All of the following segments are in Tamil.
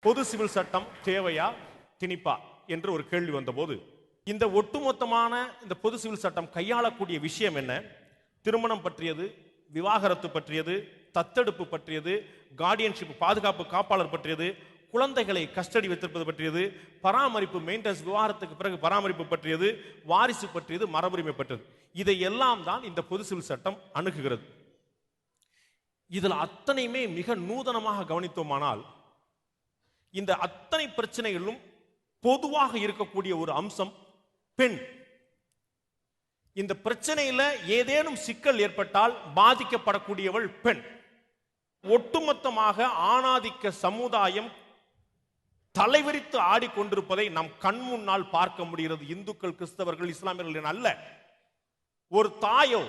பொது சிவில் சட்டம் தேவையா திணிப்பா என்று ஒரு கேள்வி வந்தபோது இந்த ஒட்டுமொத்தமான இந்த பொது சிவில் சட்டம் கையாளக்கூடிய விஷயம் என்ன? திருமணம் பற்றியது, விவாகரத்து பற்றியது, தத்தெடுப்பு பற்றியது, கார்டியன்ஷிப் பாதுகாப்பு காப்பாளர் பற்றியது, குழந்தைகளை கஸ்டடி வைத்திருப்பது பற்றியது, பராமரிப்பு மெயின்டெனன்ஸ் விவாகரத்துக்கு பிறகு பராமரிப்பு பற்றியது, வாரிசு பற்றியது, மரபுரிமை பற்றியது. இதையெல்லாம் தான் இந்த பொது சிவில் சட்டம் அணுகுகிறது. இதில் அத்தனையுமே மிக நூதனமாக கவனித்தோமானால் இந்த அத்தனை பிரச்சனைகளும் பொதுவாக இருக்கக்கூடிய ஒரு அம்சம் பெண். இந்த பிரச்சனையில ஏதேனும் சிக்கல் ஏற்பட்டால் பாதிக்கப்படக்கூடியவள் பெண். ஒட்டுமொத்தமாக ஆணாதிக்க சமுதாயம் தலைவிரித்து ஆடிக்கொண்டிருப்பதை நம் கண் முன்னால் பார்க்க முடிகிறது. இந்துக்கள், கிறிஸ்தவர்கள், இஸ்லாமியர்கள் அல்ல. ஒரு தாயோ,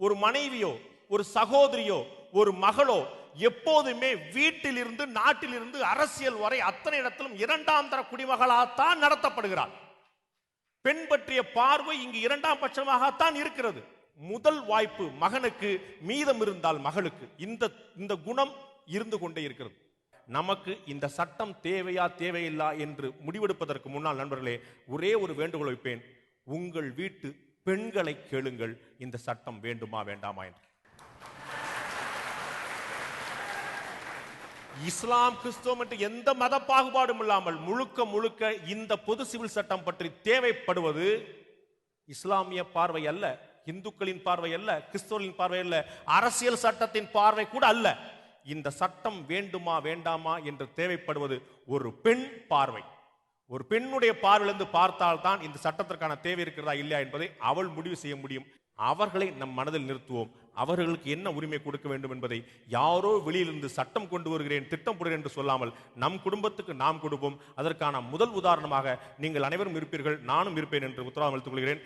ஒரு மனைவியோ, ஒரு சகோதரியோ, ஒரு மகளோ எப்போதுமே வீட்டிலிருந்து, நாட்டிலிருந்து, அரசியல் வரை அத்தனை இடத்திலும் இரண்டாம் தர குடிமகளாகத்தான் நடத்தப்படுகிறார். பெண் பற்றிய பார்வை இங்கு இரண்டாம் பட்சமாகத்தான் இருக்கிறது. முதல் வாய்ப்பு மகனுக்கு, மீதம் இருந்தால் மகளுக்கு. இந்த குணம் இருந்து கொண்டே இருக்கிறது. நமக்கு இந்த சட்டம் தேவையா தேவையில்லா என்று முடிவெடுப்பதற்கு முன்னால் நண்பர்களே, ஒரே ஒரு வேண்டுகோள் வைப்பேன். உங்கள் வீட்டு பெண்களை கேளுங்கள், இந்த சட்டம் வேண்டுமா வேண்டாமா என்று. இஸ்லாம், கிறிஸ்துவம் என்று எந்த மத பாகுபாடும் இல்லாமல் முழுக்க முழுக்க இந்த பொது சிவில் சட்டம் பற்றி தேவைப்படுவது இஸ்லாமிய பார்வை அல்ல, இந்துக்களின் பார்வை அல்ல, கிறிஸ்தவர்களின் பார்வை அல்ல, அரசியல் சட்டத்தின் பார்வை கூட அல்ல. இந்த சட்டம் வேண்டுமா வேண்டாமா என்று தேவைப்படுவது ஒரு பெண் பார்வை. ஒரு பெண்ணுடைய பார்வையிலிருந்து பார்த்தால்தான் இந்த சட்டத்திற்கான தேவை இருக்கிறதா இல்லையா என்பதை அவள் முடிவு செய்ய முடியும். அவர்களை நம் மனதில் நிறுத்துவோம். அவர்களுக்கு என்ன உரிமை கொடுக்க வேண்டும் என்பதை யாரோ வெளியிலிருந்து சட்டம் கொண்டு வருகிறேன், திட்டம் போடுகிறேன் என்று சொல்லாமல் நம் குடும்பத்துக்கு நாம் கொடுப்போம். அதற்கான முதல் உதாரணமாக நீங்கள் அனைவரும் இருப்பீர்கள், நானும் இருப்பேன் என்று உத்தரவாதம் அளித்துக் கொள்கிறேன்.